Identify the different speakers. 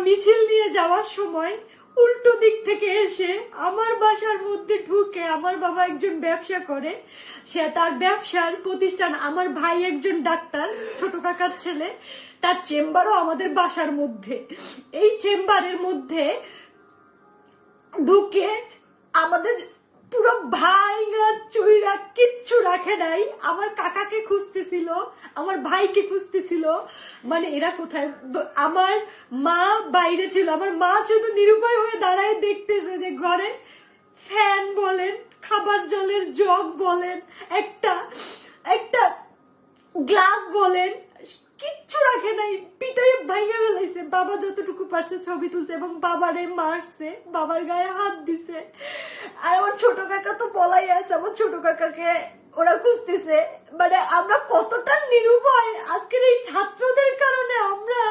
Speaker 1: মিছিল নিয়ে যাওয়ার সময় উল্টো দিক থেকে এসে আমার বাসার মধ্যে ঢুকে, আমার বাবা একজন ব্যবসা করে, সে তার ব্যবসার প্রতিষ্ঠান, আমার ভাই একজন ডাক্তার, ছোট কাকার ছেলে, তার চেম্বারও আমাদের বাসার মধ্যে। এই চেম্বারের মধ্যে ঢুকে আমাদের পুরো ভাইরা চুইরা কিচ্ছু রাখে নাই, আমার কাকাকে খুঁজতেছিল, আমার ভাইকে খুঁজতেছিল, মানে এরা কোথায়। আমার মা বাইরে ছিল, আমার মা শুধু নিরুপায় হয়ে দাঁড়ায় দেখতেছে যে ঘরে ফ্যান বলেন, খাবার জলের জগ বলেন, একটা একটা গ্লাস বলেন, কিচ্ছু রাখে নাই, পিটাই ভাইয়া ফেলাইছে। বাবা যতটুকু পারছে ছবি তুলছে এবং বাবারে মারছে, বাবার গায়ে হাত দিছে। আর আমার ছোট কাকা তো পলাই আছে, আমার ছোট কাকাকে ওরা খুঁজতেছে। মানে আমরা কতটা নিরুপায় আজকের এই ছাত্রদের কারণে। আমরা